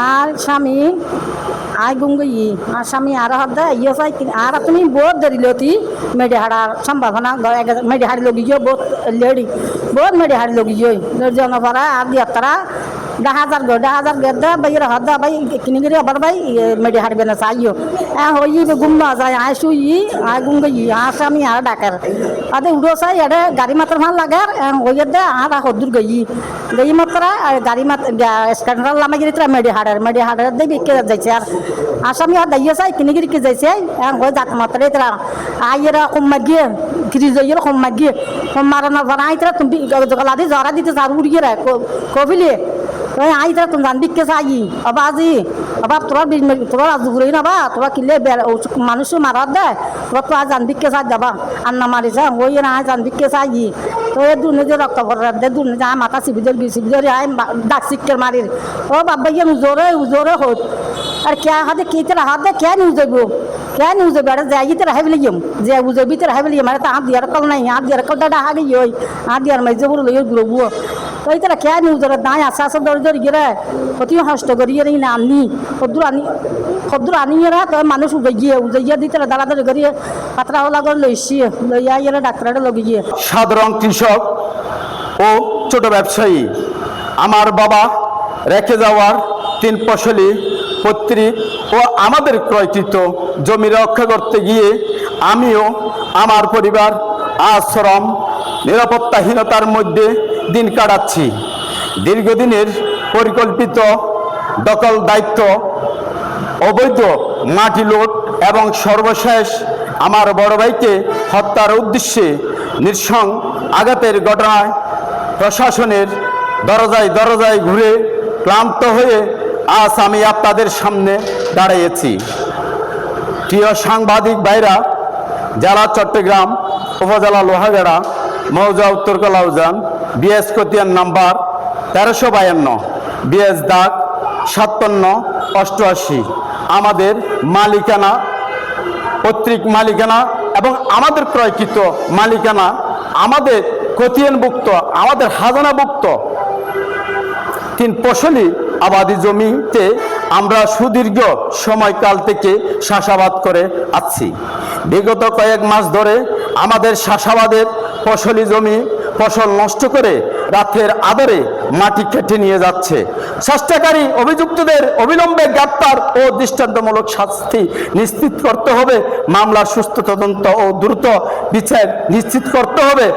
আর স্বামী আই গুঙ্গি আর স্বামী আর হদ্দা ইয়ে চাই আর তুমি বহুত দেরিলতি মেডি হাড়ার সম্ভাবনা মেডি হাড়ি লগি গিয়ে বহুত লেডি বহুত মেডি হাড়ি লগি গিয়ে জনপরা আর দিয়ে তারা 10,000 গের দা বাইরে হদ্দা ভাই কিনে গিয়ে আবার ভাই মেডি হাড়বে না চাইও হই গুম না যায় আয় শুই আয় গুঙ্গি আর স্বামী আর ডাকার আদে উড়ো চাই এটা গাড়ি মাত্র ভাল লাগে হইয়ে দে আর হদ্দুর গই মাত্র গাড়ি মাত্র স্ক্যান্ডার লামা গিয়ে মেডি হাড়ের দিয়ে বিকে যাইছে আর আসামি আর দাইয়ে চাই কিনে গিয়ে কি যাইছে হয়ে যাক মাত্র তারা আইয়েরা কম মাগিয়ে ত্রিশ জয়ের কম মাগিয়ে কম মারানোর পর আই তারা তুমি গলাদি জরা দিতে চার উড়িয়ে রে কবিলে ওই আই তারা তুমি জানবি কে চাই আবা আজি আবা তোরা আজ ঘুরে না বা তোরা কিনলে মানুষ মারার দেয় তোরা তো আজ জানবি কে চাই যাবা আর না মারিছে ওই না আজ জানবি কে চাই তো এই দুর্নে যে রক্ত ভরার দে দুর্নে যা মাথা সিবিদের আই ডাক শিক্ষের মারির ও বাবা ইয়ে উজোরে হোক আর কে হাতে কে তেরা হাত দে কে নিউজ যাবো কে নিউজ যাবে আর যাই তেরা হাই বলিম যে উজবি তেরা হাই বলিম মানে তা হাত দিয়ার কল নাই হাত দিয়ার কল ডাডা হাগে ইয় হাত দিয়ার মাইজে বলে লইও গুরবো তো এই তেরা কে নিউজ দাঁড়ায় আশা দরি গিয়ে অতি হষ্ট করিয়ে না আনি খদ্দুর আনিয়েরা তো মানুষ উজাইয়া দিতে দাঁড়াদাড়ি করিয়ে পাত্রা হলা করে লইছি লইয়া ইয়ে ডাক্তারটা লগে গিয়ে সাধারণ কৃষক ও ছোট ব্যবসায়ী আমার বাবা রেখে যাওয়ার 3 ফসলি পৈতৃক ও আমাদের ক্রয়কৃত জমি রক্ষা করতে গিয়ে আমিও আমার পরিবার আশ্রম নিরাপত্তাহীনতার মধ্যে দিন কাটাচ্ছি। দীর্ঘদিনের পরিকল্পিত দখল দায়িত্ব, অবৈধ মাটি লুট এবং সর্বশেষ আমার বড় ভাইকে হত্যার উদ্দেশ্যে নৃশংস আঘাতের ঘটনায় প্রশাসনের দরজায় ঘুরে ক্লান্ত হয়ে আজ আমি আপনাদের সামনে দাঁড়িয়েছি। প্রিয় সাংবাদিক ভাইরা, জেলা চট্টগ্রাম, উপজেলা লোহাগাড়া, মৌজা উত্তর কলাউজান, বিএস খতিয়ান নাম্বার 1352, বিএস দাগ 5788 আমাদের মালিকানা, পৈতৃক মালিকানা এবং আমাদের ক্রয়কৃত মালিকানা, আমাদের খতিয়ানভুক্ত, আমাদের খাজনাভুক্ত 3 ফসলি আবাদি জমিতে আমরা সুদীর্ঘ সময়কাল থেকে চাষাবাদ করে আসছি। বিগত কয়েক মাস ধরে আমাদের চাষাবাদের ফসলি জমি ফসল নষ্ট করে রাতের আদরে মাটি কেটে নিয়ে যাচ্ছে। চেষ্টাকারী অভিযুক্তদের অবিলম্বে গ্রেপ্তার ও দৃষ্টান্তমূলক শাস্তি নিশ্চিত করতে হবে। মামলার সুষ্ঠু তদন্ত ও দ্রুত বিচার নিশ্চিত করতে হবে।